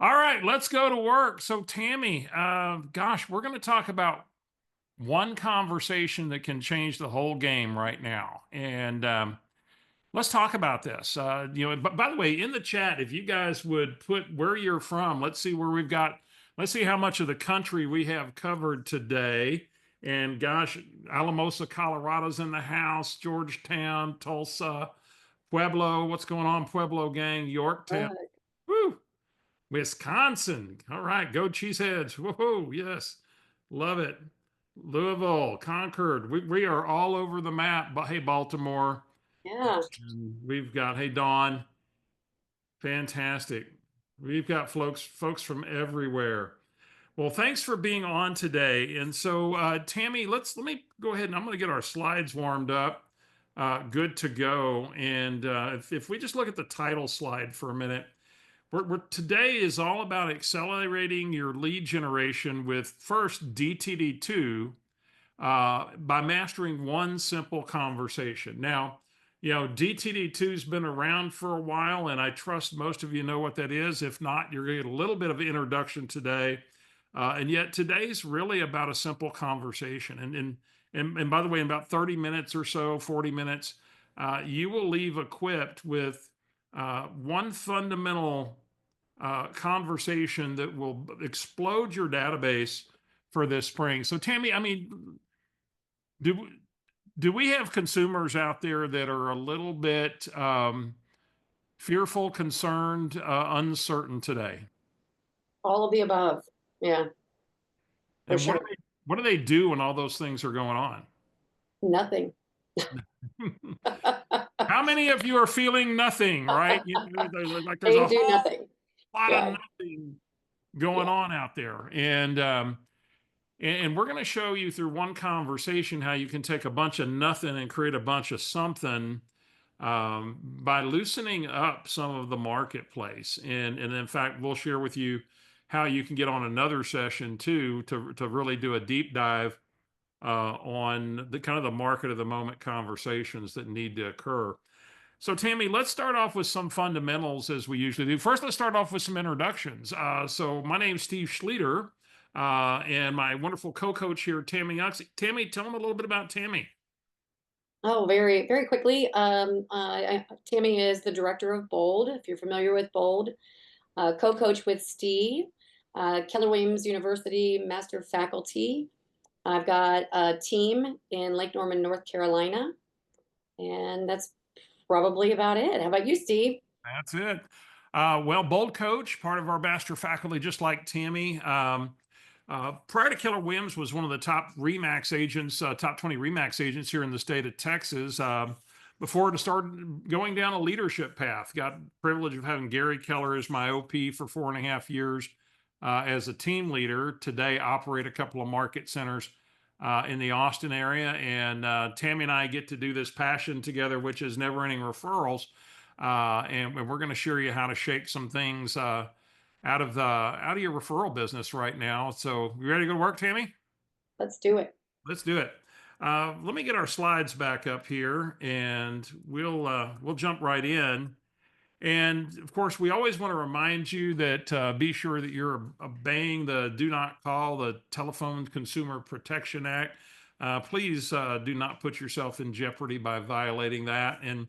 All right, let's go to work. So, Tammy, gosh, we're going to talk about one conversation that can change the whole game right now. And let's talk about this. But by the way, in the chat, if you guys would put where you're from, let's see where we've got, let's see how much of the country we have covered today. And gosh, Alamosa, Colorado's in the house, Georgetown, Tulsa, Pueblo. What's going on, Pueblo gang? Yorktown. Right. Woo! Wisconsin. All right, go Cheeseheads. Whoa, yes. Love it. Louisville, Concord. We are all over the map. But hey, Baltimore. Yeah. And we've got, hey, Dawn. Fantastic. We've got folks from everywhere. Well, thanks for being on today. And so, Tammy, let me go ahead and I'm going to get our slides warmed up, good to go. And if we just look at the title slide for a minute, today is all about accelerating your lead generation with first DTD2 by mastering one simple conversation. Now, DTD2 has been around for a while, and I trust most of you know what that is. If not, you're going to get a little bit of introduction today. And yet today's really about a simple conversation. And by the way, in about 30 minutes or so, 40 minutes, you will leave equipped with one fundamental conversation that will explode your database for this spring. So, Tammy, I mean, do do we have consumers out there that are a little bit fearful, concerned, uncertain today? All of the above. Yeah, for And sure. what do they do when all those things are going on? Nothing. How many of you are feeling nothing? Right? There's They a do whole nothing. lot of Yeah. nothing going Yeah. on out there, and we're going to show you through one conversation how you can take a bunch of nothing and create a bunch of something by loosening up some of the marketplace. And in fact, we'll share with you how you can get on another session too to really do a deep dive on the kind of the market of the moment conversations that need to occur. So, Tammy, let's start off with some fundamentals as we usually do. First, let's start off with some introductions. So, my name's Steve Schlueter, and my wonderful co-coach here, Tammi Youngst. Tammy, tell them a little bit about Tammy. Oh, very, very quickly. Tammy is the director of Bold, if you're familiar with Bold, co-coach with Steve, Keller Williams University Master Faculty. I've got a team in Lake Norman, North Carolina, and that's probably about it. How about you, Steve? That's it. Well, Bold Coach, part of our master faculty, just like Tammy. Prior to Keller Williams, was one of the top Remax agents, top 20 Remax agents here in the state of Texas. Before to start going down a leadership path, got the privilege of having Gary Keller as my OP for 4.5 years as a team leader. Today, operate a couple of market centers in the Austin area, and Tammy and I get to do this passion together, which is never-ending referrals. And we're going to show you how to shake some things out of your referral business right now. So, you ready to go to work, Tammy? Let's do it. Let's do it. Let me get our slides back up here, and we'll jump right in. And of course, we always want to remind you that be sure that you're obeying the Do Not Call, the Telephone Consumer Protection Act. Please do not put yourself in jeopardy by violating that. And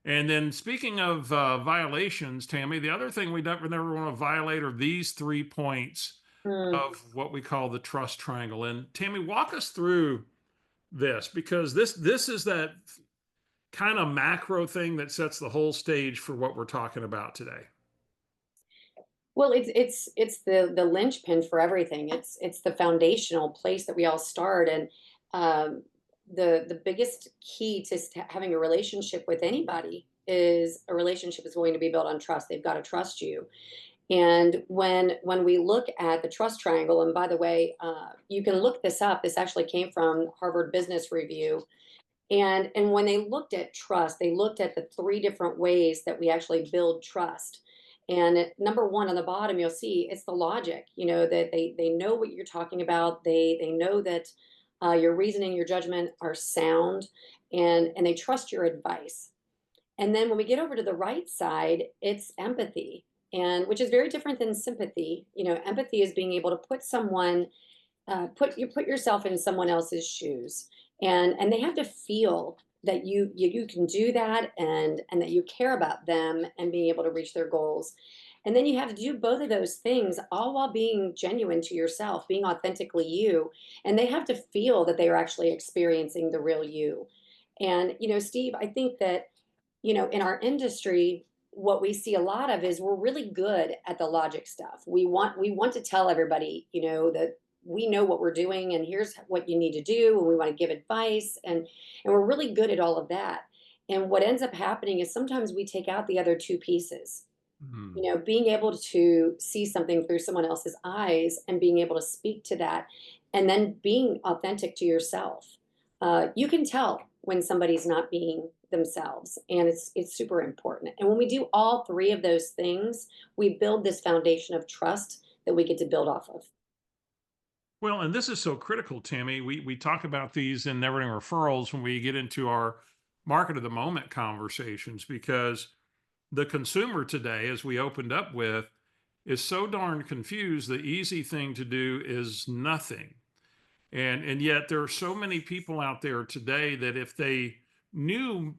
then, speaking of violations, Tammy, the other thing we never want to violate are these 3 points Hmm. of what we call the trust triangle. And Tammy, walk us through this, because this is that kind of macro thing that sets the whole stage for what we're talking about today. Well, it's the linchpin for everything. It's the foundational place that we all start, and um, the biggest key to having a relationship with anybody is a relationship is going to be built on trust. They've got to trust you. And when we look at the trust triangle, and by the way, you can look this up. This actually came from Harvard Business Review. And when they looked at trust, they looked at the three different ways that we actually build trust. And number one on the bottom, you'll see it's the logic. You know that they know what you're talking about. They know that your reasoning, your judgment are sound, and they trust your advice. And then when we get over to the right side, it's empathy. and which is very different than sympathy. Empathy is being able to put someone put yourself in someone else's shoes, and they have to feel that you can do that, and that you care about them and being able to reach their goals. And then you have to do both of those things all while being genuine to yourself, being authentically you. And they have to feel that they are actually experiencing the real you. And Steve, I think that in our industry, what we see a lot of is we're really good at the logic stuff. We want to tell everybody, that we know what we're doing and here's what you need to do, and we want to give advice, and we're really good at all of that. And what ends up happening is sometimes we take out the other two pieces. Mm. Being able to see something through someone else's eyes and being able to speak to that, and then being authentic to yourself. You can tell when somebody's not being themselves, and it's super important. And when we do all three of those things, we build this foundation of trust that we get to build off of. Well, and this is so critical, Tammy. We talk about these in Never Ending Referrals when we get into our market of the moment conversations, because the consumer today, as we opened up with, is so darn confused. The easy thing to do is nothing. And yet there are so many people out there today that knew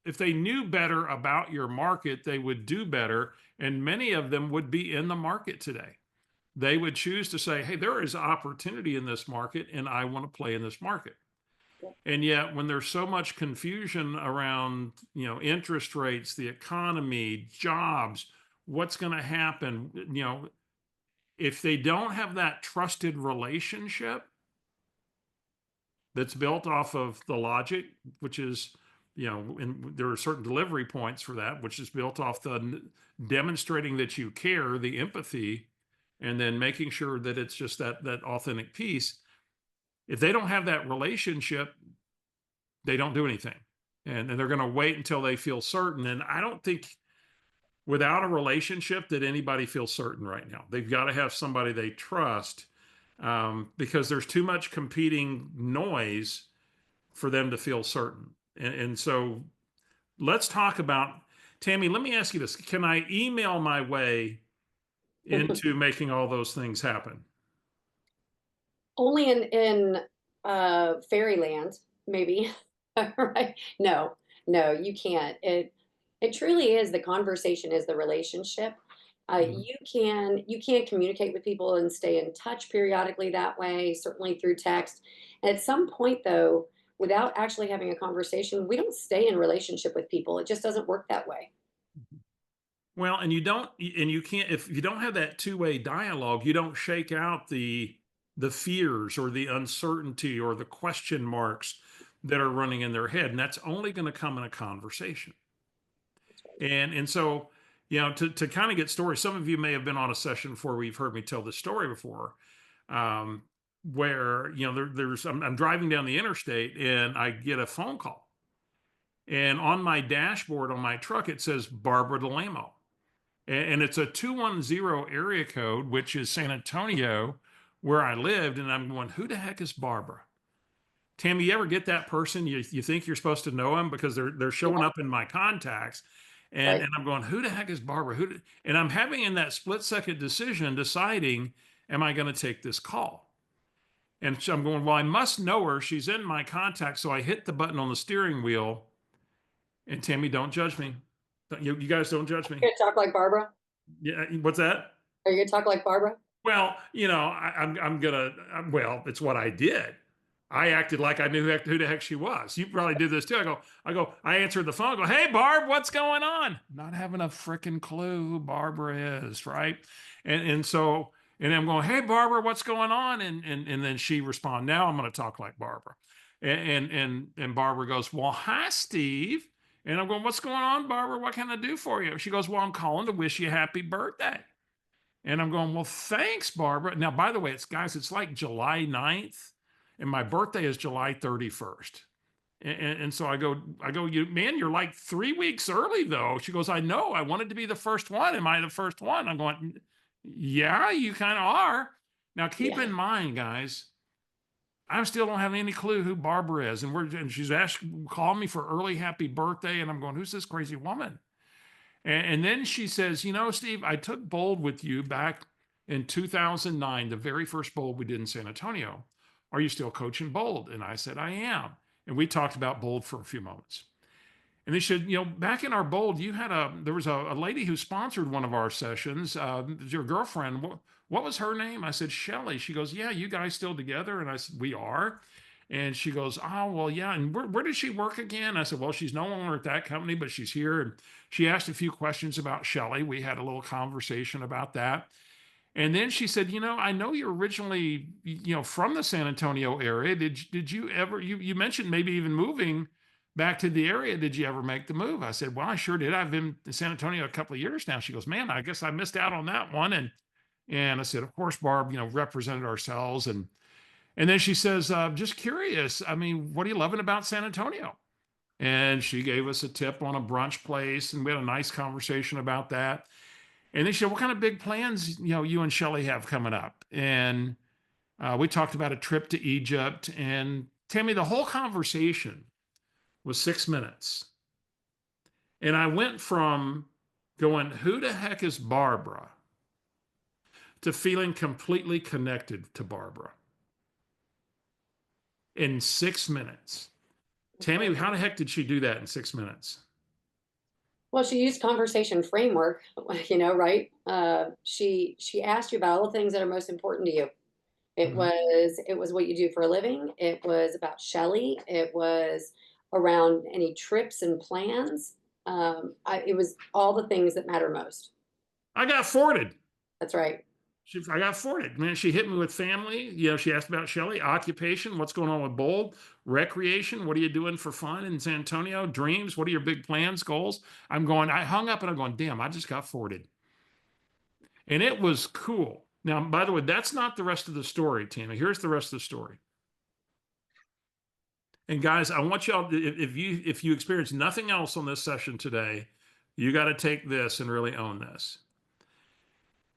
if they knew better about your market, they would do better. And many of them would be in the market today. They would choose to say, hey, there is opportunity in this market and I want to play in this market. Yep. And yet when there's so much confusion around, interest rates, the economy, jobs, what's going to happen, if they don't have that trusted relationship that's built off of the logic, which is, and there are certain delivery points for that, which is built off the demonstrating that you care, the empathy, and then making sure that it's just that authentic piece. If they don't have that relationship, they don't do anything, and they're going to wait until they feel certain. And I don't think without a relationship that anybody feels certain right now. They've got to have somebody they trust, because there's too much competing noise for them to feel certain. And so let's talk about, Tammy, let me ask you this. Can I email my way into making all those things happen? Only in fairyland, maybe. Right? No, no, you can't. It truly is, the conversation is the relationship. Mhm. You can communicate with people and stay in touch periodically that way, certainly through text. And at some point, though, without actually having a conversation, we don't stay in relationship with people. It just doesn't work that way. Well, and you can't, if you don't have that two-way dialogue, you don't shake out the fears or the uncertainty or the question marks that are running in their head. And that's only going to come in a conversation. That's right. And so, to kind of get stories, some of you may have been on a session before where you've heard me tell this story before, um, where, I'm driving down the interstate and I get a phone call. And on my dashboard on my truck, it says Barbara DeLamo. And it's a 210 area code, which is San Antonio, where I lived. And I'm going, who the heck is Barbara? Tammy, you ever get that person you think you're supposed to know them because they're showing Yeah, up in my contacts, and right. and I'm going, who the heck is Barbara? And I'm having in that split second decision deciding, am I going to take this call? And so I'm going, well, I must know her. She's in my contact. So I hit the button on the steering wheel. And Tammy, don't judge me. You guys don't judge me. You're gonna talk like Barbara? Yeah, what's that? Are you gonna talk like Barbara? Well, I'm gonna. Well, it's what I did. I acted like I knew who the heck she was. You probably did this too. I answered the phone. I go, hey Barb, what's going on? Not having a freaking clue who Barbara is, right? And so, and I'm going, hey Barbara, what's going on? And then she respond. Now I'm going to talk like Barbara, and Barbara goes, well, hi Steve. And I'm going, what's going on, Barbara? What can I do for you? She goes, well, I'm calling to wish you a happy birthday. And I'm going, well, thanks, Barbara. Now, by the way, it's like July 9th, and my birthday is July 31st. And so you're like 3 weeks early, though. She goes, I know. I wanted to be the first one. Am I the first one? I'm going, yeah, you kind of are. Now, keep Yeah. in mind, guys, I still don't have any clue who Barbara is. And she's asked, call me for early happy birthday. And I'm going, who's this crazy woman? And then she says, you know, Steve, I took Bold with you back in 2009, the very first Bold we did in San Antonio. Are you still coaching Bold? And I said, I am. And we talked about Bold for a few moments. And they said, you know, back in our Bold, there was a lady who sponsored one of our sessions. Your girlfriend, what was her name? I said, Shelly. She goes, yeah, you guys still together? And I said, we are. And she goes, oh, well, yeah. And where does she work again? I said, well, she's no longer at that company, but she's here. And she asked a few questions about Shelly. We had a little conversation about that. And then she said, you know, I know you're originally, you know, from the San Antonio area. Did you ever, you mentioned maybe even moving back to the area. Did you ever make the move? I said, well, I sure did. I've been in San Antonio a couple of years now. She goes, man, I guess I missed out on that one. And I said, of course, Barb, you know, represented ourselves. And then she says, just curious. I mean, what are you loving about San Antonio? And she gave us a tip on a brunch place, and we had a nice conversation about that. And then she said, what kind of big plans, you know, you and Shelly have coming up? And we talked about a trip to Egypt. And Tammy, the whole conversation was 6 minutes. And I went from going, who the heck is Barbara, to feeling completely connected to Barbara in 6 minutes. Tammy, how the heck did she do that in 6 minutes? Well, she used conversation framework, right? She asked you about all the things that are most important to you. Mhm. It was what you do for a living. It was about Shelley. It was around any trips and plans. It was all the things that matter most. I got forwarded. That's right. I got forwarded. Man, she hit me with family. You know, she asked about Shelly, occupation, what's going on with Bold, recreation, what are you doing for fun in San Antonio, dreams, what are your big plans, goals? I hung up and I'm going, damn, I just got forwarded. And it was cool. Now, by the way, that's not the rest of the story, Tammy. Here's the rest of the story. And guys, I want y'all, if you experience nothing else on this session today, you got to take this and really own this.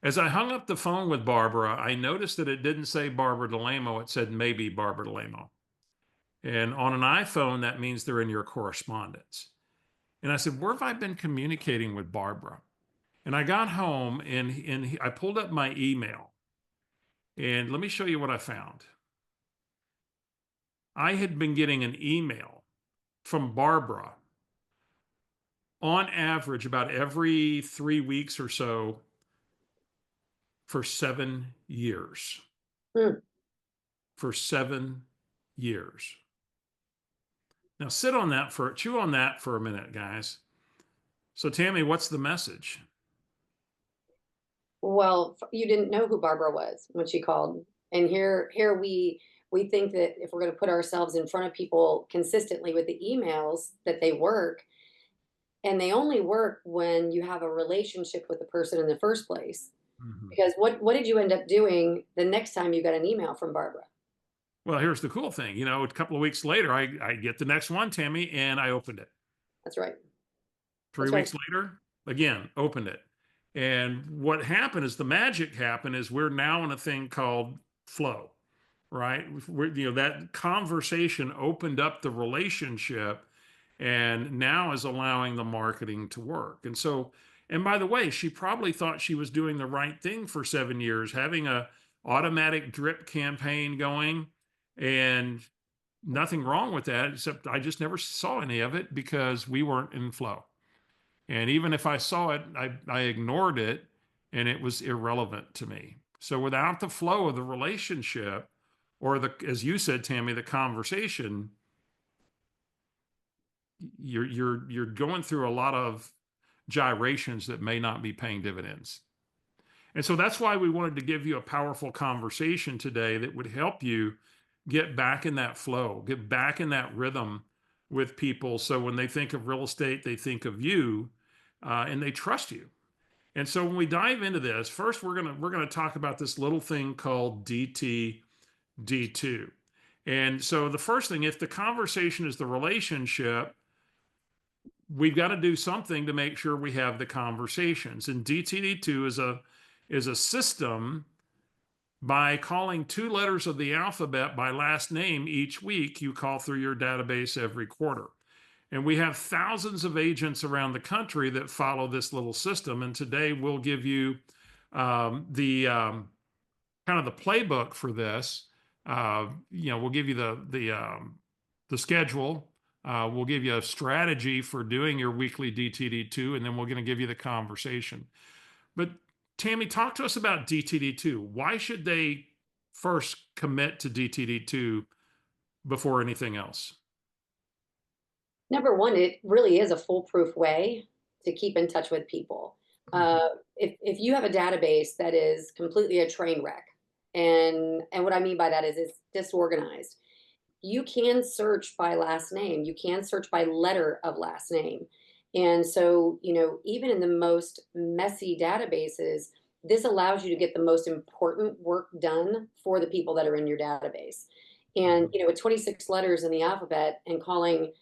As I hung up the phone with Barbara, I noticed that it didn't say Barbara DeLamo. It said maybe Barbara DeLamo. And on an iPhone, that means they're in your correspondence. And I said, where have I been communicating with Barbara? And I got home and I pulled up my email. And let me show you what I found. I had been getting an email from Barbara on average about every 3 weeks or so for 7 years. Hmm. For 7 years. Now chew on that for a minute, guys. So Tammy, what's the message? Well, you didn't know who Barbara was when she called, and here we think that if we're going to put ourselves in front of people consistently with the emails that they work, and they only work when you have a relationship with the person in the first place. Mhm. Because what did you end up doing the next time you got an email from Barbara? Well, here's the cool thing. You know, a couple of weeks later, I get the next one, Tammy, and I opened it. That's right. Three That's right. weeks later, again, opened it. And what happened is the magic happened is we're now in a thing called flow, right? That conversation opened up the relationship and now is allowing the marketing to work. And so, and by the way, she probably thought she was doing the right thing for 7 years, having a automatic drip campaign going, and nothing wrong with that, except I just never saw any of it because we weren't in flow. And even if I saw it, I ignored it and it was irrelevant to me. So without the flow of the relationship, or as you said, Tammy, the conversation, you're going through a lot of gyrations that may not be paying dividends. And so that's why we wanted to give you a powerful conversation today that would help you get back in that flow, get back in that rhythm with people. So when they think of real estate, they think of you, and they trust you. And so when we dive into this, first we're gonna talk about this little thing called DTD2. And so the first thing, if the conversation is the relationship, we've got to do something to make sure we have the conversations. And DTD2 is a system. By calling 2 letters of the alphabet by last name each week, you call through your database every quarter. And we have thousands of agents around the country that follow this little system. And today we'll give you the kind of the playbook for this. We'll give you the schedule. We'll give you a strategy for doing your weekly DTD2, and then we're going to give you the conversation. But Tammi, talk to us about DTD2. Why should they first commit to DTD2 before anything else? Number one, it really is a foolproof way to keep in touch with people. Mhm. If you have a database that is completely a train wreck, and what I mean by that is it's disorganized, you can search by last name. You can search by letter of last name. And so, even in the most messy databases, this allows you to get the most important work done for the people that are in your database. And, Mhm. with 26 letters in the alphabet and calling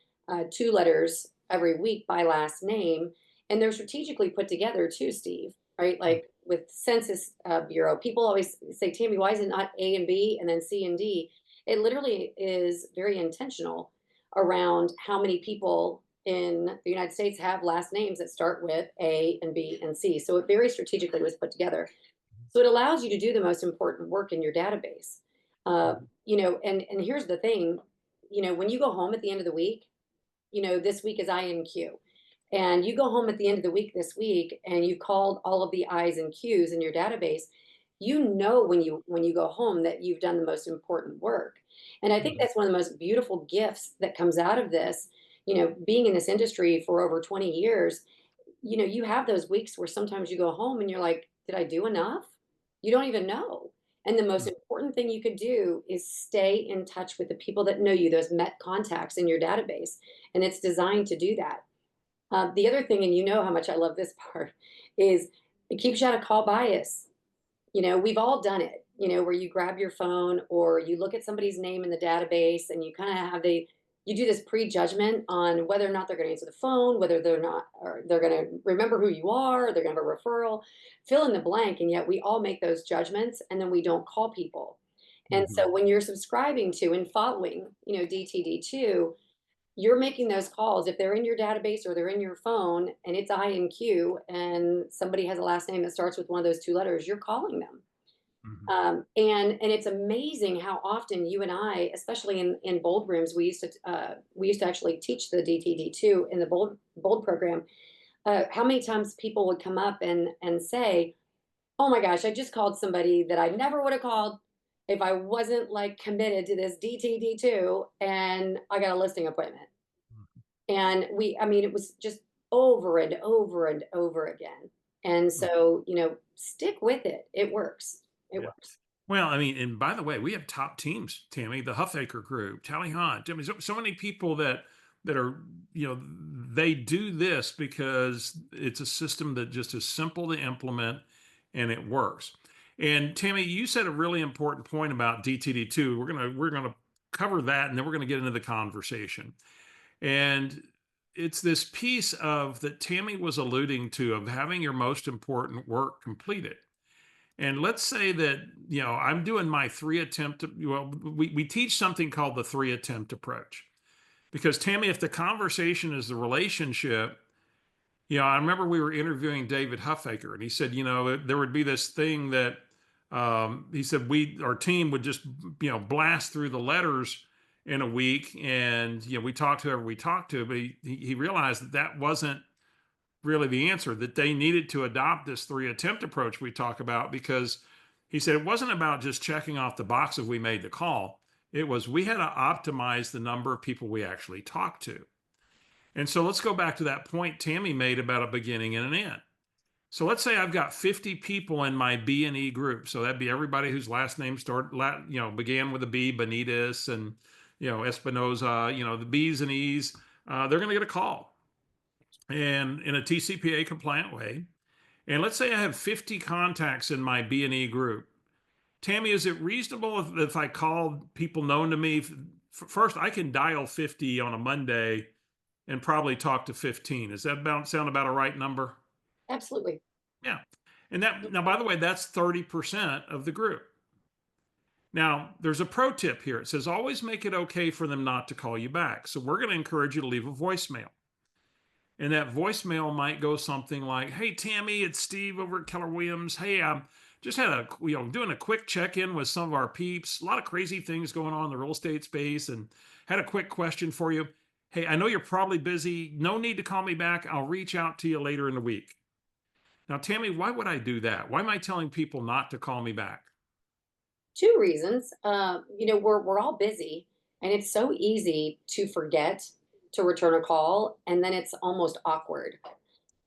two letters every week by last name, and they're strategically put together too, Steve, right? Mhm. Like with Census Bureau, people always say, Tammy, why is it not A and B and then C and D? It literally is very intentional around how many people in the United States have last names that start with A and B and C. So it very strategically was put together. So it allows you to do the most important work in your database. Mhm. And here's the thing, when you go home at the end of the week, this week is INQ. And you go home at the end of the week this week and you called all of the I's and Q's in your database, when you go home that you've done the most important work. And I think Mhm. that's one of the most beautiful gifts that comes out of this. Being in this industry for over 20 years, you have those weeks where sometimes you go home and you're like, did I do enough? You don't even know. And the most Mhm. important thing you could do is stay in touch with the people that know you, those met contacts in your database. And it's designed to do that. The other thing, and you know how much I love this part, is it keeps you out of call bias. We've all done it, where you grab your phone or you look at somebody's name in the database and you kind of you do this prejudgment on whether or not they're going to answer the phone, whether they're not, or they're going to remember who you are, or they're going to have a referral, fill in the blank. And yet we all make those judgments and then we don't call people. And Mhm. so when you're subscribing to and following, DTD2, you're making those calls. If they're in your database or they're in your phone and it's INQ and somebody has a last name that starts with one of those two letters, you're calling them. Mhm. And it's amazing how often you and I, especially in bold rooms, we used to actually teach the DTD2 in the bold program. How many times people would come up and say, "Oh my gosh, I just called somebody that I never would have called if I wasn't like committed to this DTD2, and I got a listing appointment." And I mean, it was just over and over and over again. And Mhm. so, stick with it. It works. It Yeah. works. Well, I mean, and by the way, we have top teams, Tammi, the Huffaker group, Tally Hunt. I mean, so many people that are, they do this because it's a system that just is simple to implement and it works. And Tammi, you said a really important point about DTD2. We're gonna cover that and then we're gonna get into the conversation. And it's this piece of that Tammi was alluding to of having your most important work completed. And let's say that, I'm doing my three attempt, we teach something called the three attempt approach. Because Tammi, if the conversation is the relationship, I remember we were interviewing David Huffaker, and he said, there would be this thing that he said our team would just, blast through the letters in a week, and we talked to whoever we talked to, but he realized that that wasn't really the answer, that they needed to adopt this three attempt approach we talk about, because he said it wasn't about just checking off the box if we made the call. It was we had to optimize the number of people we actually talked to. And so let's go back to that point Tammi made about a beginning and an end. So let's say I've got 50 people in my B and E group. So that'd be everybody whose last name began with a B, Benitez and Espinoza, the B's and E's. They're going to get a call, and in a TCPA compliant way. And let's say I have 50 contacts in my B&E group. Tammi, is it reasonable if I call people known to me? First, I can dial 50 on a Monday and probably talk to 15. Does that sound about a right number? Absolutely. Yeah. And that, now, by the way, that's 30% of the group. Now, there's a pro tip here. It says always make it okay for them not to call you back. So we're going to encourage you to leave a voicemail. And that voicemail might go something like, "Hey Tammy, it's Steve over at Keller Williams. Hey, I'm just had a doing a quick check-in with some of our peeps. A lot of crazy things going on in the real estate space, and had a quick question for you. Hey, I know you're probably busy. No need to call me back. I'll reach out to you later in the week." Now, Tammy, why would I do that? Why am I telling people not to call me back? Two reasons. We're all busy, and it's so easy to forget to return a call, and then it's almost awkward.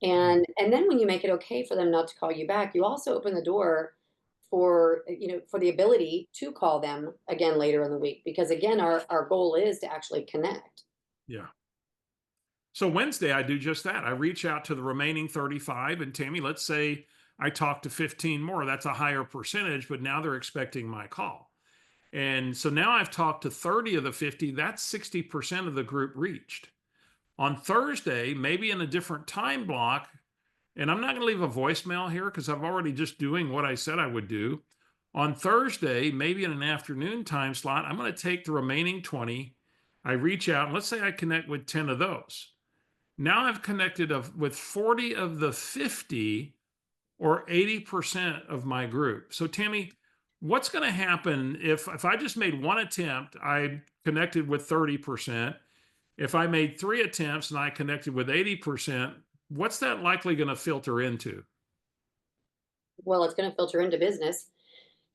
Yeah. And then when you make it okay for them not to call you back, you also open the door for the ability to call them again later in the week, because again, our goal is to actually connect. Yeah. So Wednesday, I do just that. I reach out to the remaining 35. And Tammy, let's say I talk to 15 more. That's a higher percentage, but now they're expecting my call. And so now I've talked to 30 of the 50. That's 60% of the group reached. On Thursday, maybe in a different time block, and I'm not going to leave a voicemail here because I'm already just doing what I said I would do. On Thursday, maybe in an afternoon time slot, I'm going to take the remaining 20. I reach out, and let's say I connect with 10 of those. Now I've connected with 40 of the 50, or 80% of my group. So Tammy, what's going to happen if I just made one attempt, I connected with 30%. If I made three attempts and I connected with 80%, what's that likely going to filter into? Well, it's going to filter into business,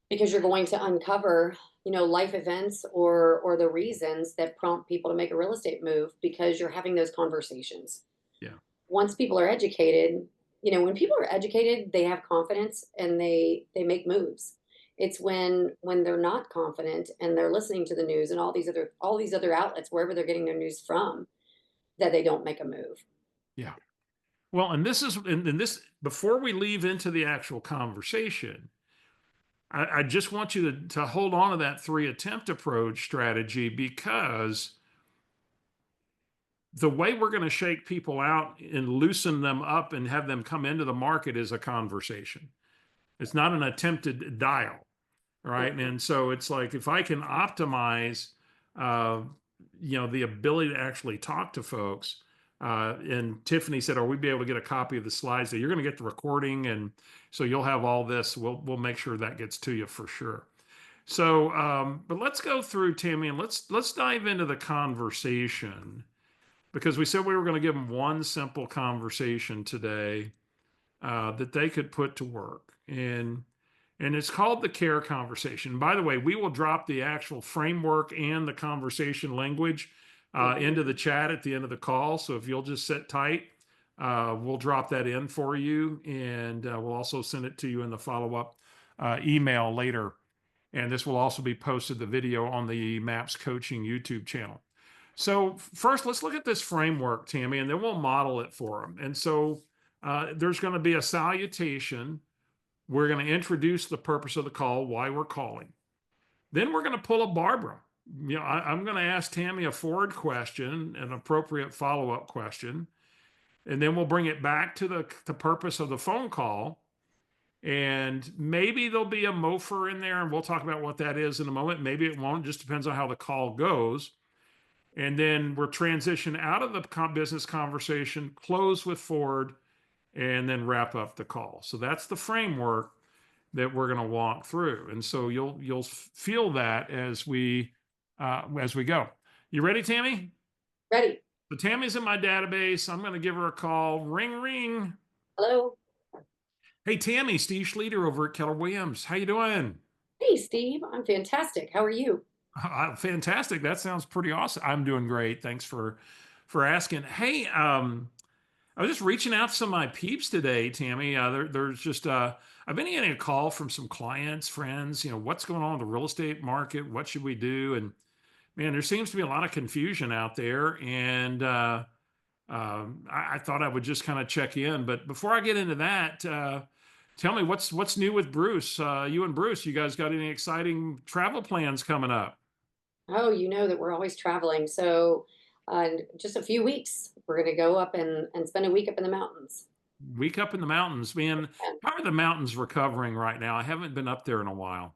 because you're going to uncover, life events or the reasons that prompt people to make a real estate move, because you're having those conversations. Yeah. Once people are educated, when people are educated, they have confidence and they make moves. It's when they're not confident and they're listening to the news and all these other outlets, wherever they're getting their news from, that they don't make a move. Yeah. Well, and this is, and this, before we leave into the actual conversation, I just want you to hold on to that three attempt approach strategy, because the way we're going to shake people out and loosen them up and have them come into the market is a conversation. It's not an attempted dial, right? Mhm. And so it's like, if I can optimize, uh, the ability to actually talk to folks. And Tiffany said, "Are we be able to get a copy of the slides? That you're going to get the recording, and so you'll have all this. We'll make sure that gets to you for sure." So, but let's go through, Tammy, and let's dive into the conversation, because we said we were going to give them one simple conversation today, that they could put to work. And it's called the care conversation. By the way, we will drop the actual framework and the conversation language Mhm. into the chat at the end of the call. So if you'll just sit tight, we'll drop that in for you. And we'll also send it to you in the follow up email later. And this will also be posted, the video, on the MAPS Coaching YouTube channel. So first, let's look at this framework, Tammy, and then we'll model it for them. And so there's going to be a salutation. We're going to introduce the purpose of the call, why we're calling. Then we're going to pull a Barbara. I'm going to ask Tammy a forward question, an appropriate follow-up question, and then we'll bring it back to the purpose of the phone call. And maybe there'll be a mofer in there, and we'll talk about what that is in a moment. Maybe it won't. It just depends on how the call goes. And then we're transition out of the business conversation, close with forward, and then wrap up the call. So that's the framework that we're going to walk through. And so you'll feel that as we go. You ready, Tammy? Ready? So Tammy's in my database. I'm going to give her a call. Ring, ring. Hello. Hey, Tammy, Steve Schlueter over at Keller Williams. How you doing? Hey, Steve. I'm fantastic. How are you? Fantastic. That sounds pretty awesome. I'm doing great. Thanks for asking. Hey, I was just reaching out to some of my peeps today, Tammy. There's just I've been getting a call from some clients, friends. What's going on in the real estate market? What should we do? And man, there seems to be a lot of confusion out there. And I thought I would just kind of check in. But before I get into that, tell me what's new with Bruce. You and Bruce, you guys got any exciting travel plans coming up? Oh, you know that we're always traveling. So, in just a few weeks, we're going to go up and spend a week up in the mountains. Week up in the mountains, man. And How are the mountains recovering right now? I haven't been up there in a while.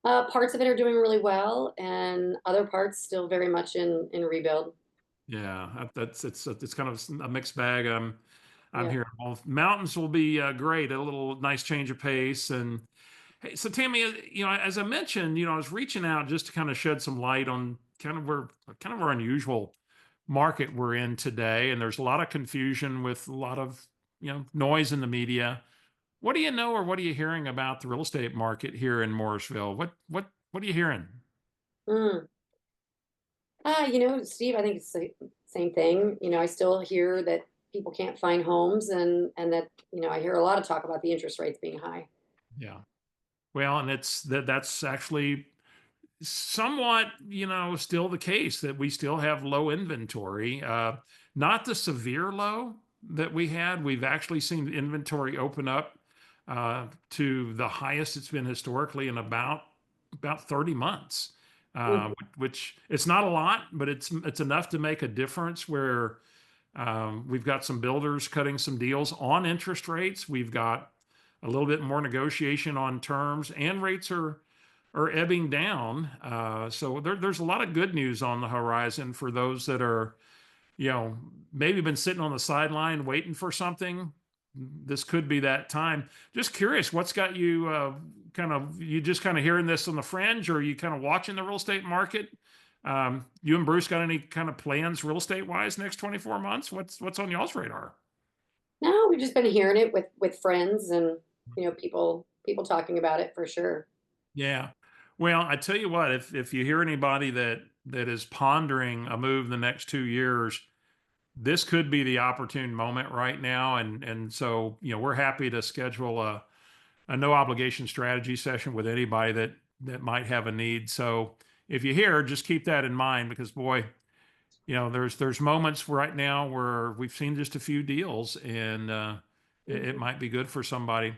Parts of it are doing really well, and other parts still very much in rebuild. Yeah, it's kind of a mixed bag. I'm Yeah. hearing both. Mountains will be great, a little nice change of pace. And hey, so Tammy, as I mentioned, I was reaching out just to kind of shed some light on kind of our unusual market we're in today, and there's a lot of confusion with a lot of noise in the media. What do you know, or what are you hearing about the real estate market here in Morrisville? What are you hearing? Mm. Steve, I think it's the same thing. I still hear that people can't find homes, and that I hear a lot of talk about the interest rates being high. Yeah. Well, and that's actually somewhat, still the case that we still have low inventory. Not the severe low that we had. We've actually seen the inventory open up to the highest it's been historically in about 30 months. Mhm. Which it's not a lot, but it's enough to make a difference where we've got some builders cutting some deals on interest rates. We've got a little bit more negotiation on terms, and rates are ebbing down. So there's a lot of good news on the horizon for those that are, maybe been sitting on the sideline waiting for something. This could be that time. Just curious, what's got you you just kind of hearing this on the fringe, or are you kind of watching the real estate market? You and Bruce got any kind of plans real estate wise next 24 months? What's on y'all's radar? No, we've just been hearing it with friends and people talking about it for sure. Yeah. Well, I tell you what, if you hear anybody that is pondering a move the next 2 years, this could be the opportune moment right now. And so, we're happy to schedule a no obligation strategy session with anybody that might have a need. So if you hear, just keep that in mind, because boy, there's moments right now where we've seen just a few deals, and it Mhm. might be good for somebody.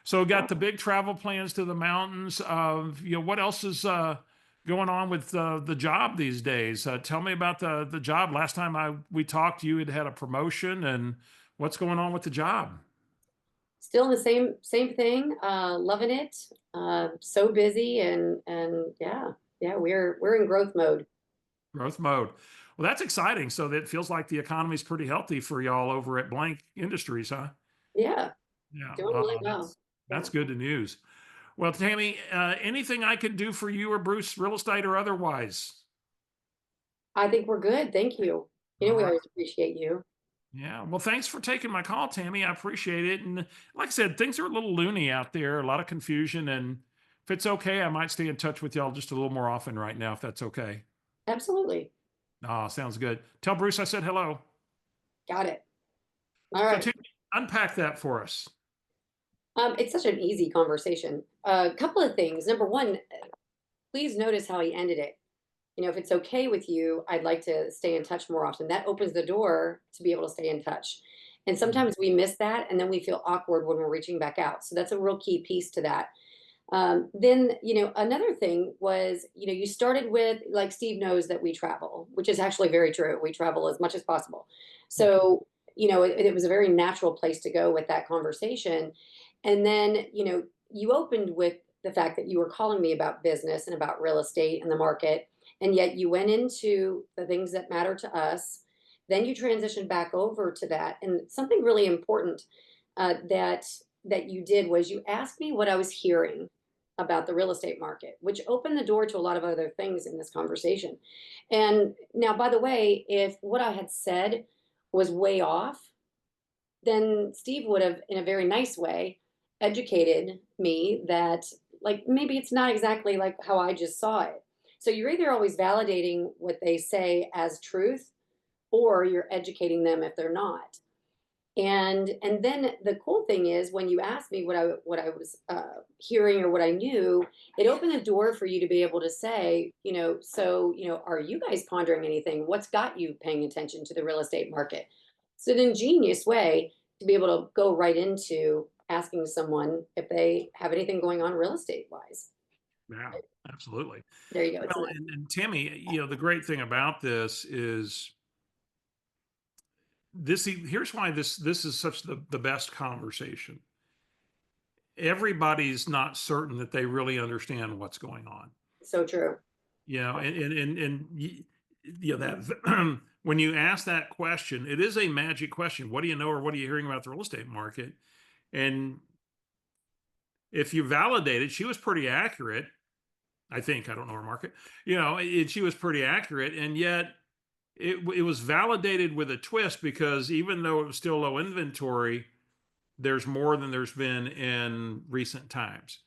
So got the big travel plans to the mountains. What else is going on with the job these days? Tell me about the job. Last time we talked, you had a promotion, and what's going on with the job? Still in the same thing. Loving it. So busy, and yeah, we're in growth mode. Growth mode. Well, that's exciting. So that feels like the economy's pretty healthy for y'all over at Blank Industries, huh? Yeah, Yeah, doing really well. that's Yeah, good to news. Well, Tammy, anything I could do for you or Bruce, real estate or otherwise? I think we're good. Thank you. All We right. always appreciate you. Yeah. Well, thanks for taking my call, Tammy. I appreciate it. And like I said, things are a little loony out there, a lot of confusion. And if it's okay, I might stay in touch with y'all just a little more often right now, if that's okay. Absolutely. Ah, sounds good. Tell Bruce I said hello. Got it. All So, right. Tammy, unpack that for us. It's such an easy conversation. A couple of things. Number one, please notice how he ended it. If it's okay with you, I'd like to stay in touch more often. That opens the door to be able to stay in touch. And Mhm. sometimes we miss that, and then we feel awkward when we're reaching back out. So that's a real key piece to that. Then, another thing was, you started with, like, Steve knows that we travel, which is actually very true. We travel as much as possible. Yeah. So, it was a very natural place to go with that conversation. And then, you opened with the fact that you were calling me about business and about real estate and the market. And yet you went into the things that matter to us. Then you transitioned back over to that. And something really important that you did was you asked me what I was hearing about the real estate market, which opened the door to a lot of other things in this conversation. And now, by the way, if what I had said was way off, then Steve would have, in a very nice way, educated me that, like, maybe it's not exactly like how I just saw it. So you're either always validating what they say as truth, or you're educating them if they're not. And then the cool thing is, when you asked me what I was hearing or what I knew, it opened the door for you to be able to say, so are you guys pondering anything? What's got you paying attention to the real estate market? It's an ingenious way to be able to go right into asking someone if they have anything going on real estate wise. Yeah, absolutely. There you go. It's Well, nice. and Tammy, the great thing about this is here's why this is such the best conversation. everybody's not certain that they really understand what's going on. So true. You know, you know that when you ask that question, it is a magic question. What do you know, or what are you hearing about the real estate market? And if you validate it, she was pretty accurate. I think, I don't know her market. You know, she was pretty accurate, and yet it was validated with a twist, because even though it was still low inventory, there's more than there's been in recent times.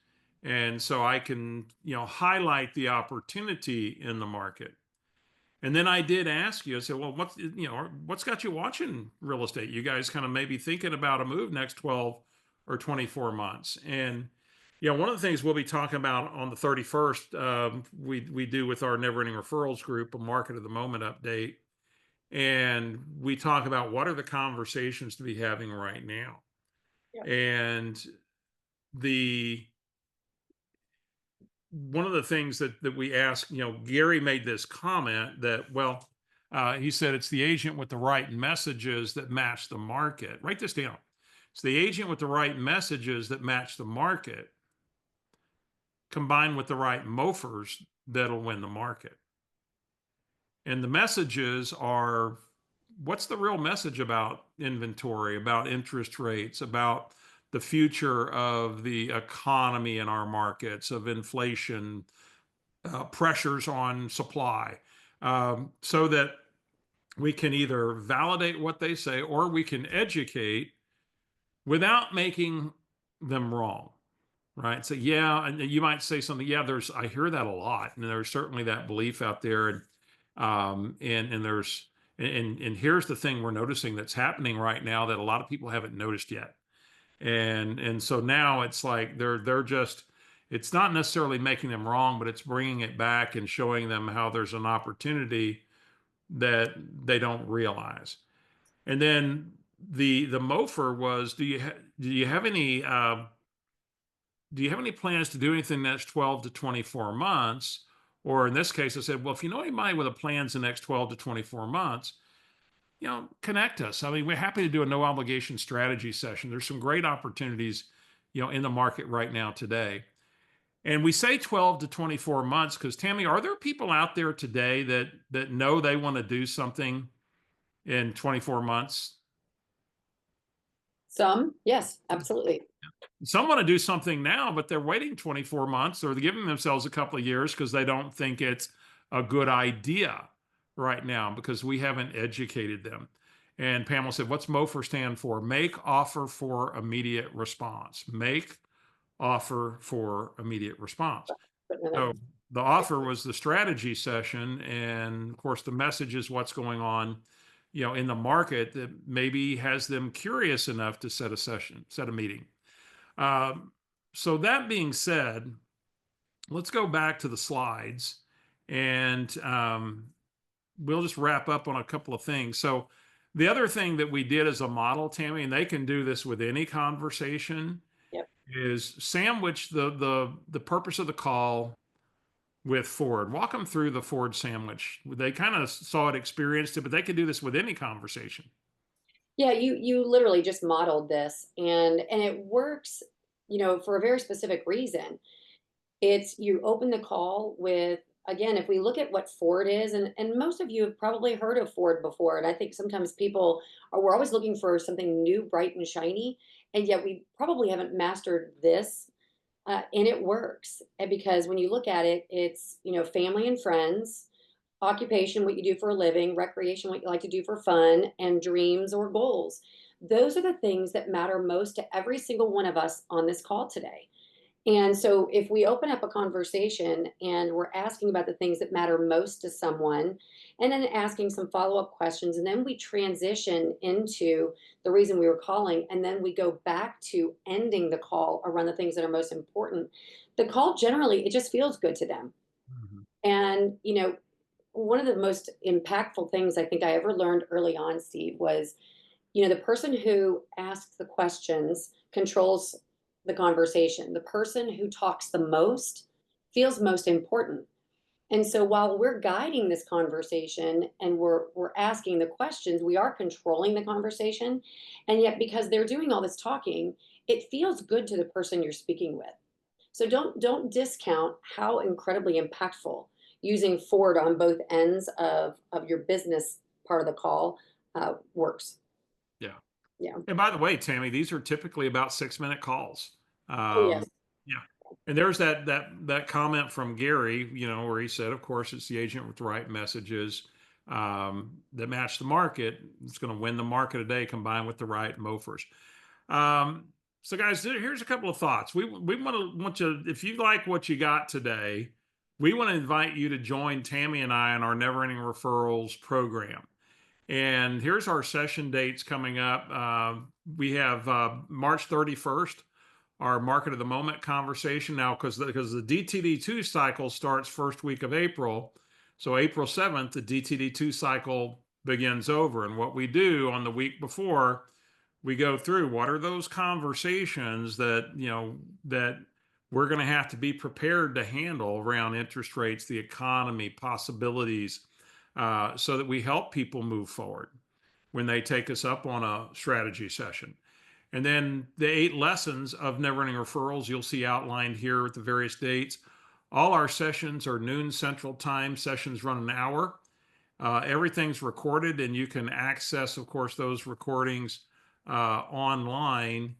And so I can, highlight the opportunity in the market. And then I did ask you, I said, well, what's got you watching real estate? You guys kind of maybe thinking about a move next 12 or 24 months. And, one of the things we'll be talking about on the 31st, we do with our Never Ending Referrals group, a market of the moment update. And we talk about what are the conversations to be having right now. Yeah. And the one of the things that we ask, Gary made this comment that, well, he said it's the agent with the right messages that match the market. Write this down. It's the agent with the right messages that match the market, combined with the right mofers, that'll win the market. And the messages are, what's the real message about inventory, about interest rates, about the future of the economy in our markets, of inflation, pressures on supply, so that we can either validate what they say, or we can educate without making them wrong. Right. So, yeah, and you might say something. Yeah, I hear that a lot. And there's certainly that belief out there. And there's, and here's the thing we're noticing that's happening right now that a lot of people haven't noticed yet. And so now it's like they're just, it's not necessarily making them wrong, but it's bringing it back and showing them how there's an opportunity that they don't realize. And then the mofer was, do you have any plans to do anything next 12 to 24 months? Or in this case, I said, well, if you know anybody with a plans the next 12 to 24 months, connect us. I mean, we're happy to do a no obligation strategy session. There's some great opportunities, in the market right now today. And we say 12 to 24 months because, Tammi, are there people out there today that know they want to do something in 24 months? Some, yes, absolutely. Some want to do something now, but they're waiting 24 months, or they're giving themselves a couple of years because they don't think it's a good idea right now, because we haven't educated them. And Pamela said, what's MOFR stand for? Make offer for immediate response. Make offer for immediate response. Putting it So in. the offer was the strategy session. And of course, the message is what's going on, in the market that maybe has them curious enough to set a meeting. So that being said, let's go back to the slides, and we'll just wrap up on a couple of things. So the other thing that we did as a model, Tammi, and they can do this with any conversation, Yep. is sandwich the purpose of the call with Ford. Walk them through the Ford sandwich. They kind of saw it, experienced it, but they could do this with any conversation. Yeah, you literally just modeled this, and it works, for a very specific reason. It's you open the call with, again, if we look at what Ford is, and most of you have probably heard of Ford before, and I think sometimes we're always looking for something new, bright and shiny, and yet we probably haven't mastered this, and it works. And because when you look at it, it's, family and friends, occupation, what you do for a living, recreation, what you like to do for fun, and dreams or goals. Those are the things that matter most to every single one of us on this call today. And so if we open up a conversation and we're asking about the things that matter most to someone, and then asking some follow-up questions, and then we transition into the reason we were calling, and then we go back to ending the call around the things that are most important, the call generally, it just feels good to them. Mhm. And, one of the most impactful things I think I ever learned early on, Steve, was, the person who asks the questions controls the conversation. The person who talks the most feels most important. And so while we're guiding this conversation and we're asking the questions, we are controlling the conversation. And yet because they're doing all this talking, it feels good to the person you're speaking with. So don't discount how incredibly impactful using Ford on both ends of your business part of the call works. Yeah. Yeah. And by the way, Tammy, these are typically about 6-minute calls. Oh yes. Yeah. And there's that comment from Gary, where he said, of course, it's the agent with the right messages that match the market. It's going to win the market today, combined with the right MOFers. Um, so, guys, here's a couple of thoughts. We want you, if you like what you got today, we want to invite you to join Tammy and I in our Never Ending Referrals program. And here's our session dates coming up. We have March 31st, our market of the moment conversation now, because the DTD2 cycle starts first week of April. So April 7th, the DTD2 cycle begins over. And what we do on the week before, we go through what are those conversations that we're going to have to be prepared to handle around interest rates, the economy, possibilities, so that we help people move forward when they take us up on a strategy session. And then the 8 lessons of Never Ending Referrals you'll see outlined here at the various dates. All our sessions are noon Central Time. Sessions run an hour. Everything's recorded, and you can access, of course, those recordings online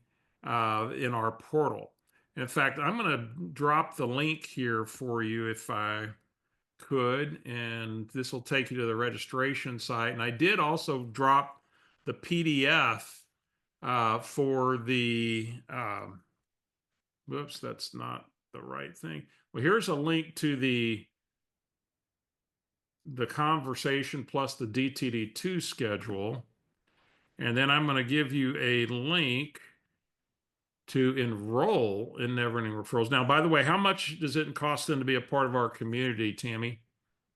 in our portal. In fact, I'm going to drop the link here for you if I could, and this will take you to the registration site. And I did also drop the PDF for the, whoops, that's not the right thing. Well, here's a link to the conversation plus the DTD2 schedule. And then I'm going to give you a link to enroll in Never Ending Referrals. Now, by the way, how much does it cost them to be a part of our community, Tammy?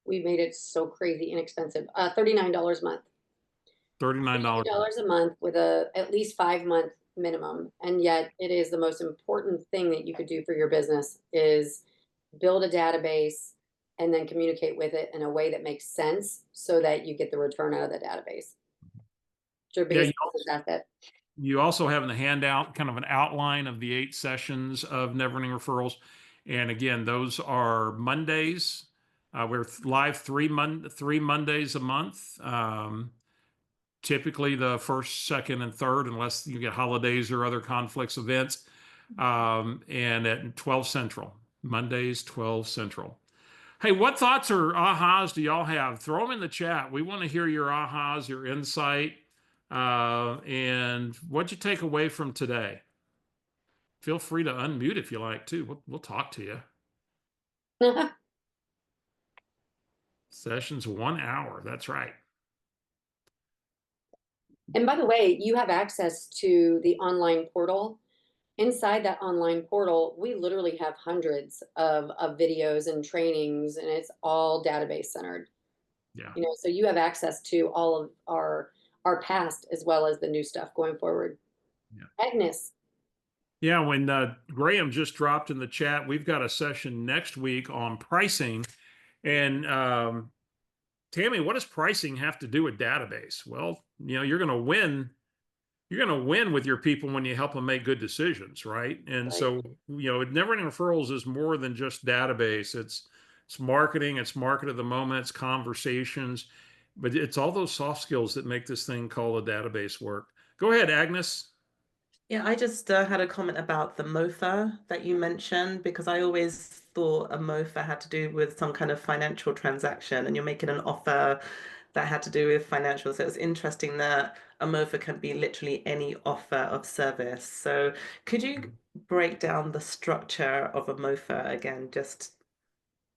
We made it so crazy inexpensive. $39 a month. $39. $39 a month with a at least 5 month minimum. And yet it is the most important thing that you could do for your business is build a database and then communicate with it in a way that makes sense so that you get the return out of the database. It's your Yeah, biggest business asset. you also have in the handout kind of an outline of the 8 sessions of Never Ending Referrals. And again, those are Mondays. We're live 3 Mondays a month. Typically the first, second, and third, unless you get holidays or other conflicts, events. And at 12 Central, Mondays, 12 Central. Hey, what thoughts or ahas do y'all have? Throw them in the chat. We want to hear your ahas, your insight, and what'd you take away from today? Feel free to unmute if you like too. We'll talk to you. Session's 1 hour. That's right. And by the way, you have access to the online portal. Inside that online portal, we literally have hundreds of videos and trainings, and it's all database centered. Yeah. So you have access to all of our past as well as the new stuff going forward. Yeah. Agnes. Yeah, when Graham just dropped in the chat, we've got a session next week on pricing. And Tammy, what does pricing have to do with database? Well, you're going to win. You're going to win with your people when you help them make good decisions, right? And Right. so, Never Ending Referrals is more than just database. It's marketing, it's market of the moment, it's conversations, but it's all those soft skills that make this thing called a database work. Go ahead, Agnes. Yeah, I just had a comment about the MOFA that you mentioned because I always thought a MOFA had to do with some kind of financial transaction and you're making an offer that had to do with financial. So it's interesting that a MOFA can be literally any offer of service. So could you break down the structure of a MOFA again, just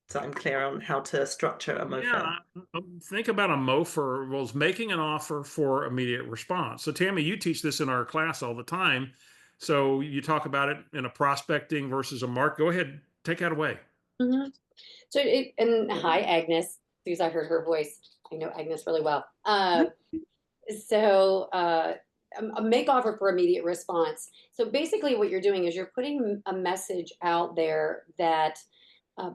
so I'm clear on how to structure a MOFA? Yeah, think about a MOFA was making an offer for immediate response. So Tammy, you teach this in our class all the time. So you talk about it in a prospecting versus a mark. Go ahead, take that away. Mm-hmm. So, and hi, Agnes, because I heard her voice. I know Agnes really well. So, a make offer for immediate response. So basically what you're doing is you're putting a message out there that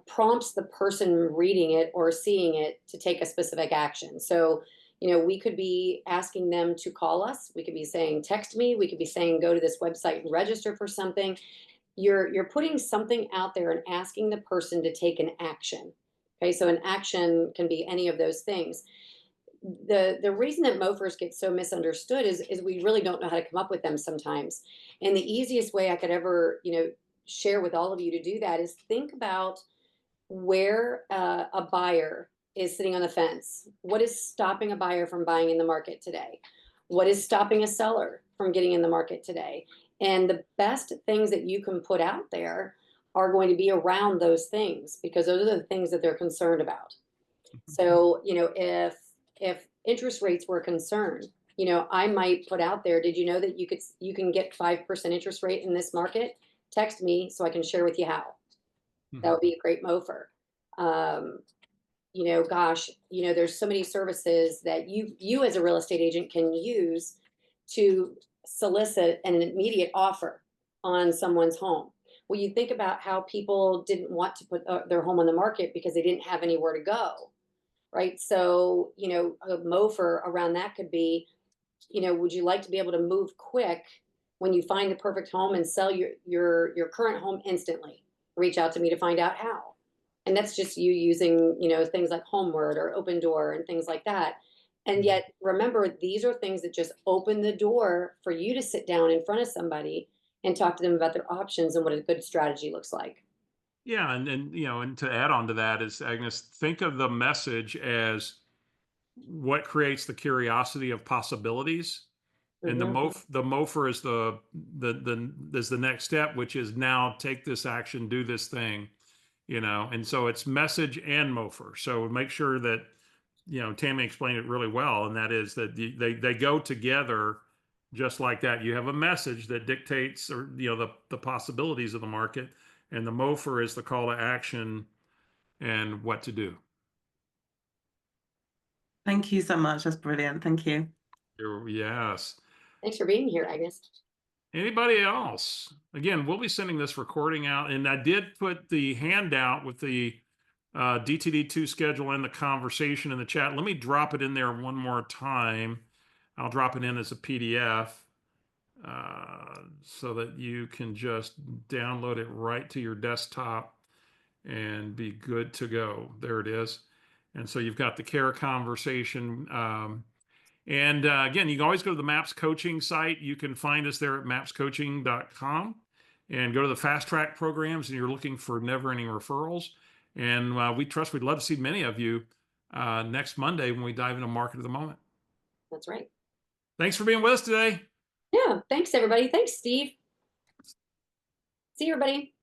prompts the person reading it or seeing it to take a specific action. So, We could be asking them to call us. We could be saying, text me. We could be saying, go to this website and register for something. You're putting something out there and asking the person to take an action. Okay, so an action can be any of those things. The reason that mofers get so misunderstood is we really don't know how to come up with them sometimes. And the easiest way I could ever, share with all of you to do that is think about where a buyer is sitting on the fence. What is stopping a buyer from buying in the market today? What is stopping a seller from getting in the market today? And the best things that you can put out there are going to be around those things, because those are the things that they're concerned about. So, if interest rates were a concern, I might put out there, did you know that you can get 5% interest rate in this market? Text me so I can share with you how. That would be a great mofer. Gosh, there's so many services that you as a real estate agent can use to solicit an immediate offer on someone's home. Well, you think about how people didn't want to put their home on the market because they didn't have anywhere to go, right? So, a mofer around that could be, would you like to be able to move quick when you find the perfect home and sell your current home instantly? Reach out to me to find out how. And that's just you using, things like Homeward or Open Door and things like that. And yet, remember, these are things that just open the door for you to sit down in front of somebody and talk to them about their options and what a good strategy looks like. Yeah, and to add on to that is, Agnes, think of the message as what creates the curiosity of possibilities, and Hmm. the mofer is the next step, which is now take this action, do this thing, and so it's message and mofer. So make sure that Tammi explained it really well, and that is that they go together just like that. You have a message that dictates, or the possibilities of the market, and the mofer is the call to action and what to do. Thank you so much. That's brilliant. Thank you. Yes. Thanks for being here, Agnes. Anybody else? Again, we'll be sending this recording out, and I did put the handout with the DTD2 schedule and the conversation in the chat. Let me drop it in there one more time. I'll drop it in as a PDF so that you can just download it right to your desktop and be good to go. There it is. And so you've got the care conversation. And again, you can always go to the MAPS coaching site. You can find us there at mapscoaching.com and go to the fast track programs, and you're looking for never ending referrals. And we'd love to see many of you next Monday when we dive into market of the moment. That's right. Thanks for being with us today. Yeah. Thanks, everybody. Thanks, Steve. See you, everybody.